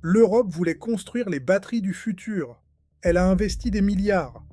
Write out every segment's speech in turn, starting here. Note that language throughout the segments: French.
L'Europe voulait construire les batteries du futur. Elle a investi des milliards,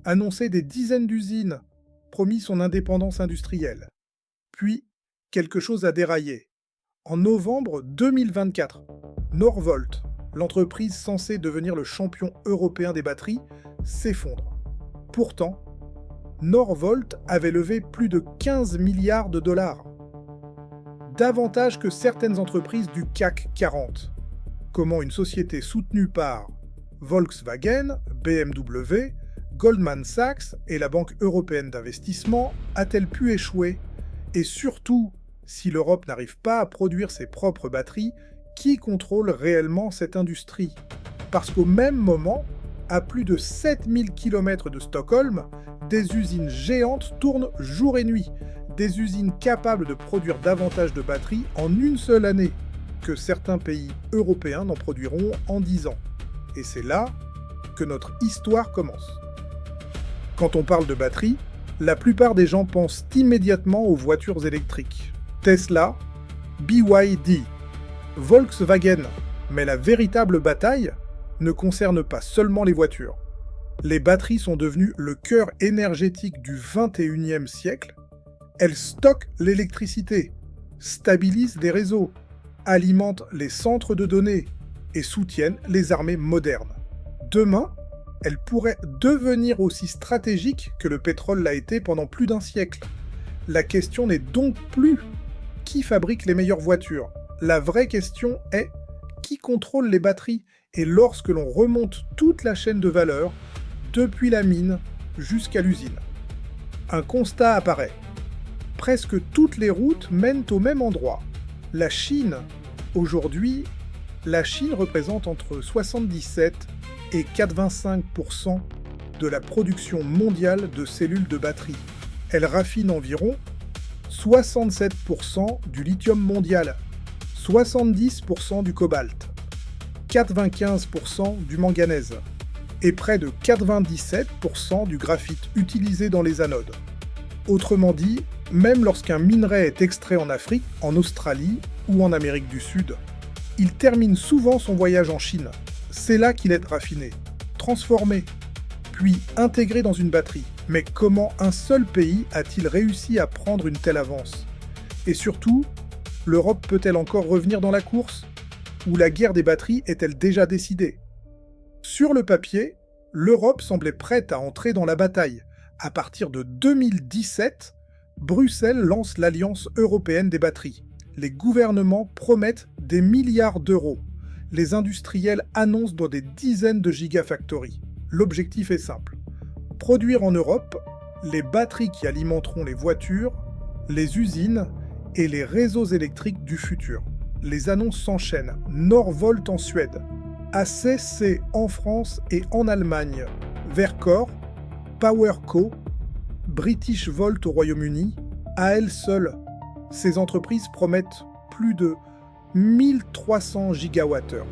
annoncé des dizaines d'usines, promis son indépendance industrielle. Puis, quelque chose a déraillé. En novembre 2024, Norvolt, l'entreprise censée devenir le champion européen des batteries, s'effondre. Pourtant, Norvolt avait levé plus de 15 milliards de dollars, davantage que certaines entreprises du CAC 40. Comment une société soutenue par Volkswagen, BMW, Goldman Sachs et la Banque européenne d'investissement a-t-elle pu échouer? Et surtout, si l'Europe n'arrive pas à produire ses propres batteries, qui contrôle réellement cette industrie? Parce qu'au même moment, à plus de 7000 km de Stockholm, des usines géantes tournent jour et nuit, des usines capables de produire davantage de batteries en une seule année que certains pays européens n'en produiront en 10 ans. Et c'est là que notre histoire commence. Quand on parle de batterie, la plupart des gens pensent immédiatement aux voitures électriques. Tesla, BYD, Volkswagen. Mais la véritable bataille ne concerne pas seulement les voitures. Les batteries sont devenues le cœur énergétique du 21e siècle. Elles stockent l'électricité, stabilisent des réseaux, alimentent les centres de données et soutiennent les armées modernes. Demain, elles pourraient devenir aussi stratégiques que le pétrole l'a été pendant plus d'un siècle. La question n'est donc plus qui fabrique les meilleures voitures. La vraie question est qui contrôle les batteries. Et lorsque l'on remonte toute la chaîne de valeur, depuis la mine jusqu'à l'usine, un constat apparaît. Presque toutes les routes mènent au même endroit. La Chine. Aujourd'hui, la Chine représente entre 77 et 85% de la production mondiale de cellules de batterie. Elle raffine environ 67% du lithium mondial, 70% du cobalt, 95% du manganèse et près de 97% du graphite utilisé dans les anodes. Autrement dit, même lorsqu'un minerai est extrait en Afrique, en Australie ou en Amérique du Sud, il termine souvent son voyage en Chine. C'est là qu'il est raffiné, transformé, puis intégré dans une batterie. Mais comment un seul pays a-t-il réussi à prendre une telle avance? Et surtout, l'Europe peut-elle encore revenir dans la course? Ou la guerre des batteries est-elle déjà décidée? Sur le papier, l'Europe semblait prête à entrer dans la bataille. À partir de 2017, Bruxelles lance l'Alliance européenne des batteries. Les gouvernements promettent des milliards d'euros. Les industriels annoncent dans des dizaines de gigafactories. L'objectif est simple. Produire en Europe les batteries qui alimenteront les voitures, les usines et les réseaux électriques du futur. Les annonces s'enchaînent. Norvolt en Suède, ACC en France et en Allemagne, Verkor, PowerCo, British Volt au Royaume-Uni. À elles seules, ces entreprises promettent plus de 1300 gigawattheures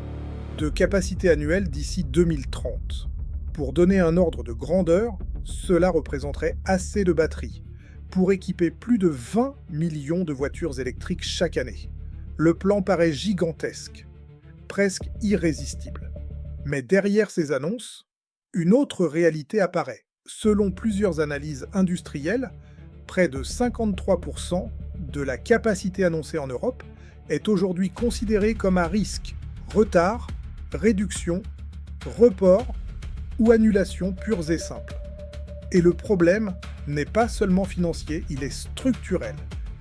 de capacité annuelle d'ici 2030. Pour donner un ordre de grandeur, cela représenterait assez de batteries pour équiper plus de 20 millions de voitures électriques chaque année. Le plan paraît gigantesque, presque irrésistible. Mais derrière ces annonces, une autre réalité apparaît. Selon plusieurs analyses industrielles, près de 53% de la capacité annoncée en Europe est aujourd'hui considérée comme à risque, retard, réduction, report ou annulation pures et simples. Et le problème n'est pas seulement financier, il est structurel.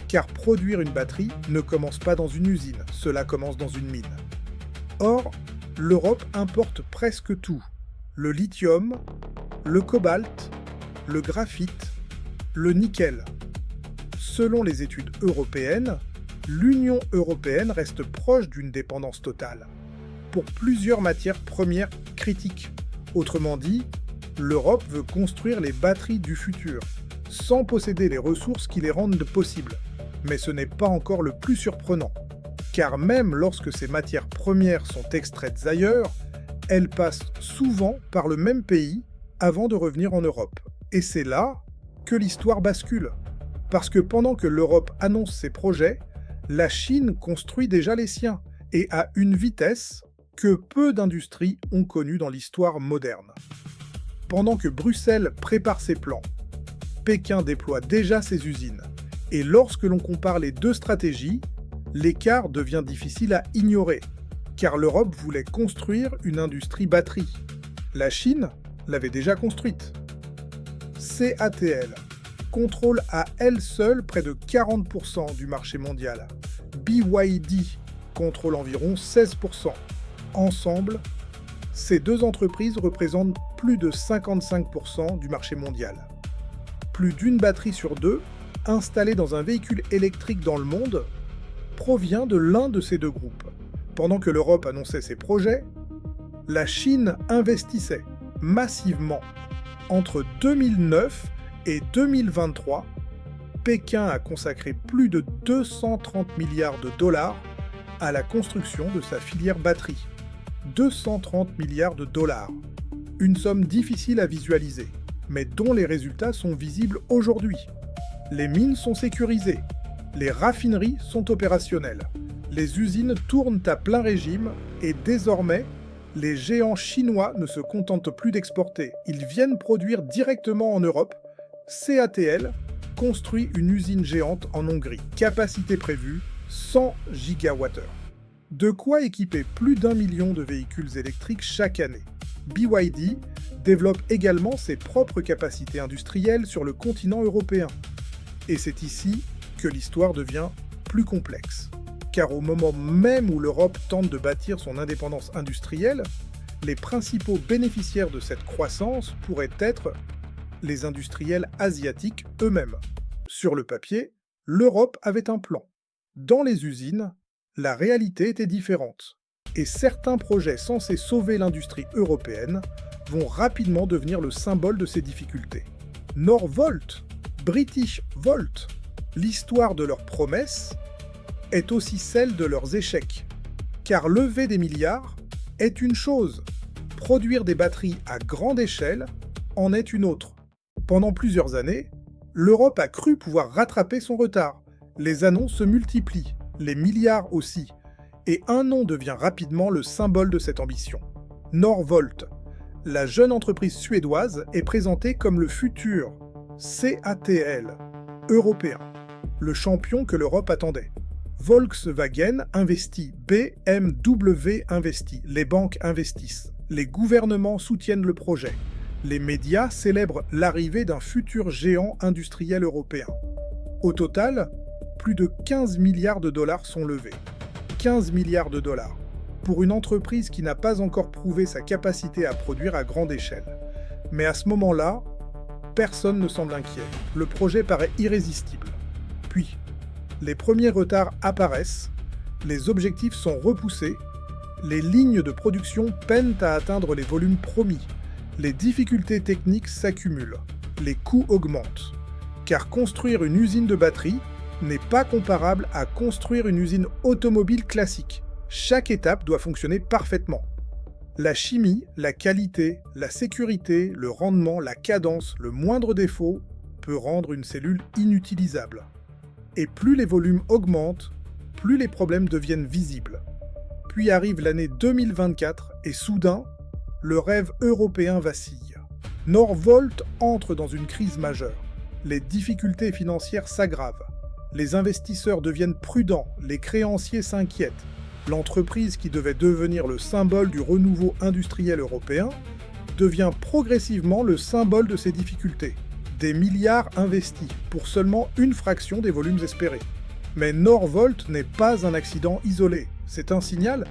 Car produire une batterie ne commence pas dans une usine, cela commence dans une mine. Or, l'Europe importe presque tout. Le lithium, le cobalt, le graphite, le nickel. Selon les études européennes, l'Union européenne reste proche d'une dépendance totale pour plusieurs matières premières critiques. Autrement dit, l'Europe veut construire les batteries du futur, sans posséder les ressources qui les rendent possibles. Mais ce n'est pas encore le plus surprenant, car même lorsque ces matières premières sont extraites ailleurs, elles passent souvent par le même pays avant de revenir en Europe. Et c'est là que l'histoire bascule. Parce que pendant que l'Europe annonce ses projets, la Chine construit déjà les siens, et à une vitesse que peu d'industries ont connu dans l'histoire moderne. Pendant que Bruxelles prépare ses plans, Pékin déploie déjà ses usines. Et lorsque l'on compare les deux stratégies, l'écart devient difficile à ignorer, car l'Europe voulait construire une industrie batterie. La Chine l'avait déjà construite. CATL contrôle à elle seule près de 40% du marché mondial. BYD contrôle environ 16%. Ensemble, ces deux entreprises représentent plus de 55% du marché mondial. Plus d'une batterie sur deux installée dans un véhicule électrique dans le monde provient de l'un de ces deux groupes. Pendant que l'Europe annonçait ses projets, la Chine investissait massivement. Entre 2009 et 2023, Pékin a consacré plus de 230 milliards de dollars à la construction de sa filière batterie. 230 milliards de dollars. Une somme difficile à visualiser, mais dont les résultats sont visibles aujourd'hui. Les mines sont sécurisées, les raffineries sont opérationnelles, les usines tournent à plein régime et désormais, les géants chinois ne se contentent plus d'exporter. Ils viennent produire directement en Europe. CATL construit une usine géante en Hongrie. Capacité prévue, 100 gigawattheures. De quoi équiper plus d'1 million de véhicules électriques chaque année. BYD développe également ses propres capacités industrielles sur le continent européen. Et c'est ici que l'histoire devient plus complexe. Car au moment même où l'Europe tente de bâtir son indépendance industrielle, les principaux bénéficiaires de cette croissance pourraient être les industriels asiatiques eux-mêmes. Sur le papier, l'Europe avait un plan. Dans les usines, la réalité était différente. Et certains projets censés sauver l'industrie européenne vont rapidement devenir le symbole de ces difficultés. Norvolt, British Volt, l'histoire de leurs promesses est aussi celle de leurs échecs. Car lever des milliards est une chose, produire des batteries à grande échelle en est une autre. Pendant plusieurs années, l'Europe a cru pouvoir rattraper son retard. Les annonces se multiplient, les milliards aussi, et un nom devient rapidement le symbole de cette ambition. Norvolt, la jeune entreprise suédoise, est présentée comme le futur CATL européen, le champion que l'Europe attendait. Volkswagen investit, BMW investit, les banques investissent, les gouvernements soutiennent le projet. Les médias célèbrent l'arrivée d'un futur géant industriel européen. Au total, plus de 15 milliards de dollars sont levés. 15 milliards de dollars pour une entreprise qui n'a pas encore prouvé sa capacité à produire à grande échelle. Mais à ce moment-là, personne ne semble inquiet. Le projet paraît irrésistible. Puis, les premiers retards apparaissent, les objectifs sont repoussés, les lignes de production peinent à atteindre les volumes promis, les difficultés techniques s'accumulent, les coûts augmentent. Car construire une usine de batterie n'est pas comparable à construire une usine automobile classique. Chaque étape doit fonctionner parfaitement. La chimie, la qualité, la sécurité, le rendement, la cadence, le moindre défaut peut rendre une cellule inutilisable. Et plus les volumes augmentent, plus les problèmes deviennent visibles. Puis arrive l'année 2024 et soudain, le rêve européen vacille. Norvolt entre dans une crise majeure. Les difficultés financières s'aggravent. Les investisseurs deviennent prudents, les créanciers s'inquiètent. L'entreprise qui devait devenir le symbole du renouveau industriel européen devient progressivement le symbole de ces difficultés. Des milliards investis pour seulement une fraction des volumes espérés. Mais Norvolt n'est pas un accident isolé, c'est un signal.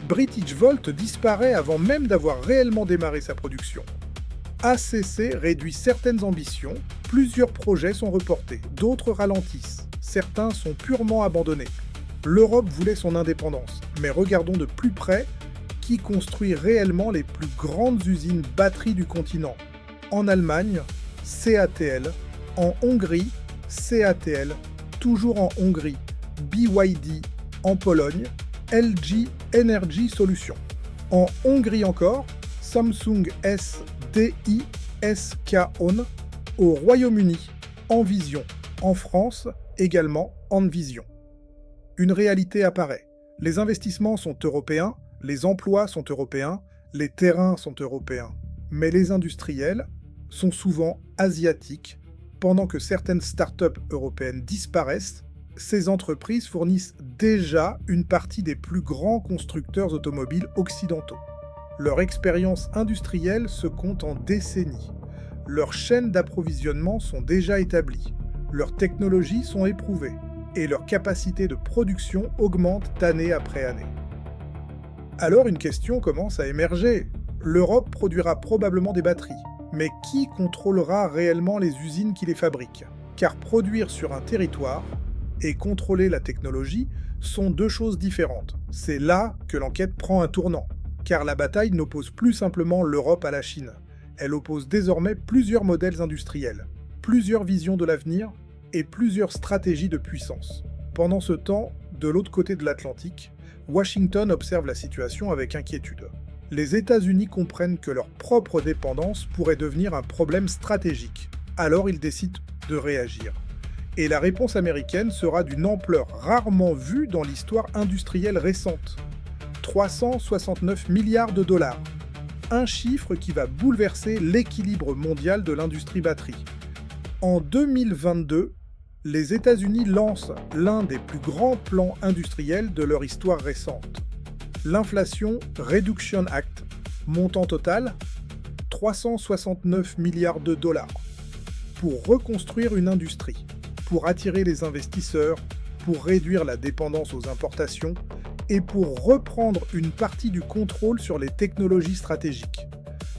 British Volt disparaît avant même d'avoir réellement démarré sa production. ACC réduit certaines ambitions, plusieurs projets sont reportés, d'autres ralentissent, certains sont purement abandonnés. L'Europe voulait son indépendance, mais regardons de plus près qui construit réellement les plus grandes usines batteries du continent. En Allemagne, CATL, en Hongrie, CATL, toujours en Hongrie, BYD, en Pologne, LG Energy Solutions. En Hongrie encore, Samsung SDI SKON, au Royaume-Uni, Envision, en France, également Envision. Une réalité apparaît. Les investissements sont européens, Les emplois sont européens, les terrains sont européens. Mais les industriels sont souvent asiatiques. Pendant que certaines startups européennes disparaissent, ces entreprises fournissent déjà une partie des plus grands constructeurs automobiles occidentaux. Leur expérience industrielle se compte en décennies. Leurs chaînes d'approvisionnement sont déjà établies. Leurs technologies sont éprouvées. Et leurs capacités de production augmentent année après année. Alors une question commence à émerger. L'Europe produira probablement des batteries. Mais qui contrôlera réellement les usines qui les fabriquent? Car produire sur un territoire et contrôler la technologie sont deux choses différentes. C'est là que l'enquête prend un tournant. Car la bataille n'oppose plus simplement l'Europe à la Chine. Elle oppose désormais plusieurs modèles industriels, plusieurs visions de l'avenir et plusieurs stratégies de puissance. Pendant ce temps, de l'autre côté de l'Atlantique, Washington observe la situation avec inquiétude. Les États-Unis comprennent que leur propre dépendance pourrait devenir un problème stratégique. Alors ils décident de réagir. Et la réponse américaine sera d'une ampleur rarement vue dans l'histoire industrielle récente. 369 milliards de dollars. Un chiffre qui va bouleverser l'équilibre mondial de l'industrie batterie. En 2022, les États-Unis lancent l'un des plus grands plans industriels de leur histoire récente. L'Inflation Reduction Act, montant total 369 milliards de dollars, pour reconstruire une industrie, pour attirer les investisseurs, pour réduire la dépendance aux importations et pour reprendre une partie du contrôle sur les technologies stratégiques.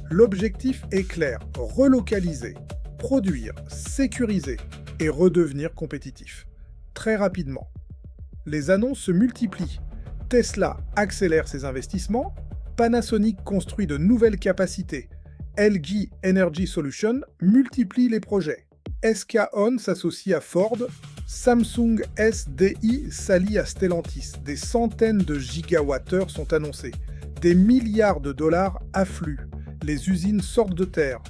L'objectif est clair, relocaliser, produire, sécuriser et redevenir compétitif. Très rapidement. Les annonces se multiplient. Tesla accélère ses investissements, Panasonic construit de nouvelles capacités, LG Energy Solutions multiplie les projets, SK On s'associe à Ford, Samsung SDI s'allie à Stellantis, des centaines de gigawattheures sont annoncés, des milliards de dollars affluent, les usines sortent de terre,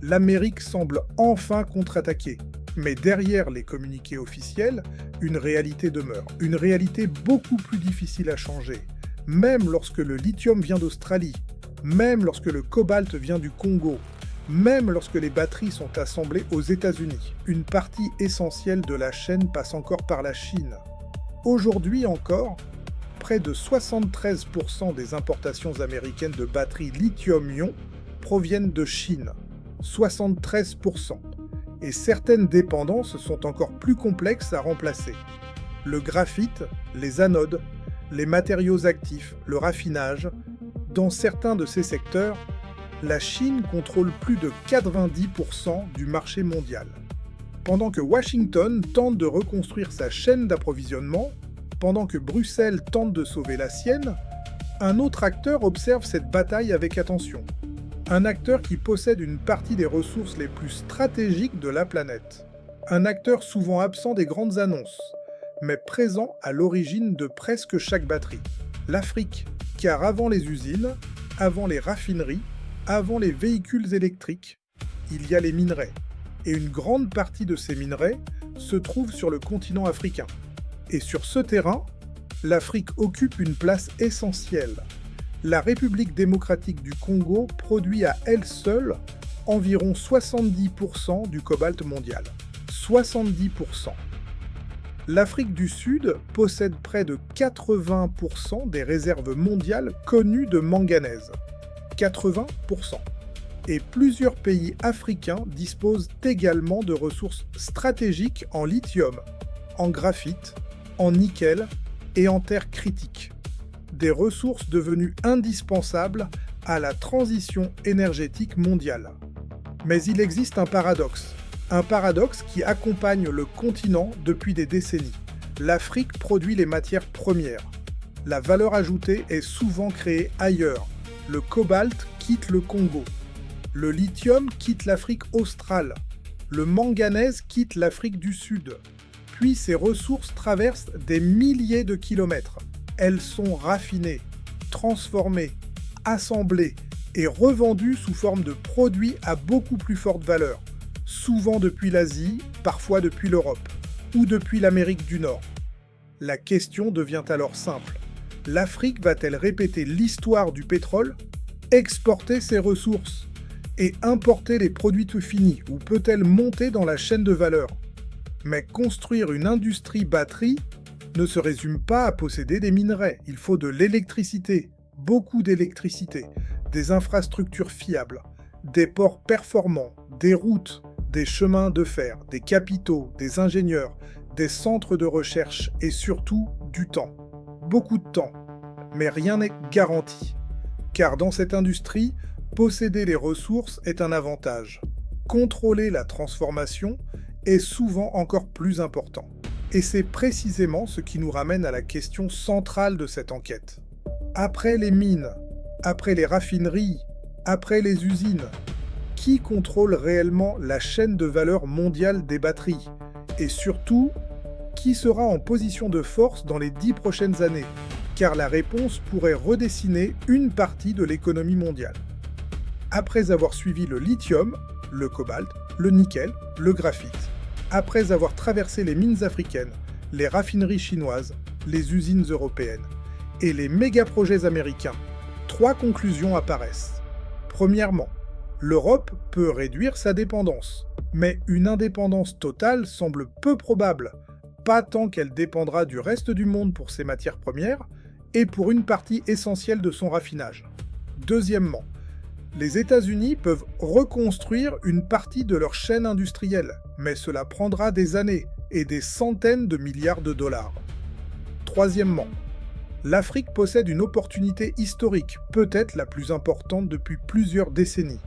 l'Amérique semble enfin contre-attaquer. Mais derrière les communiqués officiels, une réalité demeure. Une réalité beaucoup plus difficile à changer. Même lorsque le lithium vient d'Australie, même lorsque le cobalt vient du Congo, même lorsque les batteries sont assemblées aux États-Unis, une partie essentielle de la chaîne passe encore par la Chine. Aujourd'hui encore, près de 73% des importations américaines de batteries lithium-ion proviennent de Chine. 73%. Et certaines dépendances sont encore plus complexes à remplacer. Le graphite, les anodes, les matériaux actifs, le raffinage. Dans certains de ces secteurs, la Chine contrôle plus de 90% du marché mondial. Pendant que Washington tente de reconstruire sa chaîne d'approvisionnement, pendant que Bruxelles tente de sauver la sienne, un autre acteur observe cette bataille avec attention. Un acteur qui possède une partie des ressources les plus stratégiques de la planète. Un acteur souvent absent des grandes annonces, mais présent à l'origine de presque chaque batterie. L'Afrique, car avant les usines, avant les raffineries, avant les véhicules électriques, il y a les minerais. Et une grande partie de ces minerais se trouve sur le continent africain. Et sur ce terrain, l'Afrique occupe une place essentielle. La République démocratique du Congo produit à elle seule environ 70% du cobalt mondial. 70%. L'Afrique du Sud possède près de 80% des réserves mondiales connues de manganèse. 80%. Et plusieurs pays africains disposent également de ressources stratégiques en lithium, en graphite, en nickel et en terres critiques. Des ressources devenues indispensables à la transition énergétique mondiale. Mais il existe un paradoxe qui accompagne le continent depuis des décennies. L'Afrique produit les matières premières. La valeur ajoutée est souvent créée ailleurs. Le cobalt quitte le Congo. Le lithium quitte l'Afrique australe. Le manganèse quitte l'Afrique du Sud. Puis ces ressources traversent des milliers de kilomètres. Elles sont raffinées, transformées, assemblées et revendues sous forme de produits à beaucoup plus forte valeur, souvent depuis l'Asie, parfois depuis l'Europe, ou depuis l'Amérique du Nord. La question devient alors simple. L'Afrique va-t-elle répéter l'histoire du pétrole, exporter ses ressources et importer les produits tout finis, ou peut-elle monter dans la chaîne de valeur? Mais construire une industrie batterie ne se résume pas à posséder des minerais. Il faut de l'électricité, beaucoup d'électricité, des infrastructures fiables, des ports performants, des routes, des chemins de fer, des capitaux, des ingénieurs, des centres de recherche et surtout du temps. Beaucoup de temps. Mais rien n'est garanti. Car dans cette industrie, posséder les ressources est un avantage. Contrôler la transformation est souvent encore plus important. Et c'est précisément ce qui nous ramène à la question centrale de cette enquête. Après les mines, après les raffineries, après les usines, qui contrôle réellement la chaîne de valeur mondiale des batteries? Et surtout, qui sera en position de force dans les 10 prochaines années? Car la réponse pourrait redessiner une partie de l'économie mondiale. Après avoir suivi le lithium, le cobalt, le nickel, le graphite, après avoir traversé les mines africaines, les raffineries chinoises, les usines européennes et les méga-projets américains, 3 conclusions apparaissent. Premièrement, l'Europe peut réduire sa dépendance, mais une indépendance totale semble peu probable, pas tant qu'elle dépendra du reste du monde pour ses matières premières et pour une partie essentielle de son raffinage. Deuxièmement, les États-Unis peuvent reconstruire une partie de leur chaîne industrielle, mais cela prendra des années et des centaines de milliards de dollars. Troisièmement, l'Afrique possède une opportunité historique, peut-être la plus importante depuis plusieurs décennies.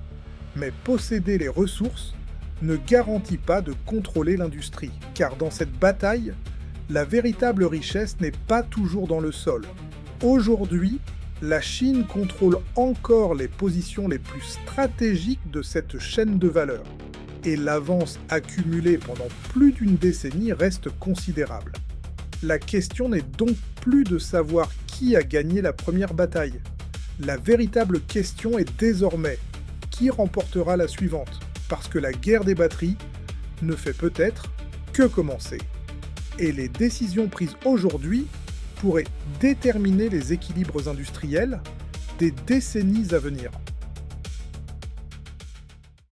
Mais posséder les ressources ne garantit pas de contrôler l'industrie, car dans cette bataille, la véritable richesse n'est pas toujours dans le sol. Aujourd'hui, la Chine contrôle encore les positions les plus stratégiques de cette chaîne de valeur, et l'avance accumulée pendant plus d'une décennie reste considérable. La question n'est donc plus de savoir qui a gagné la première bataille. La véritable question est désormais qui remportera la suivante, parce que la guerre des batteries ne fait peut-être que commencer. Et les décisions prises aujourd'hui pourraient déterminer les équilibres industriels des décennies à venir.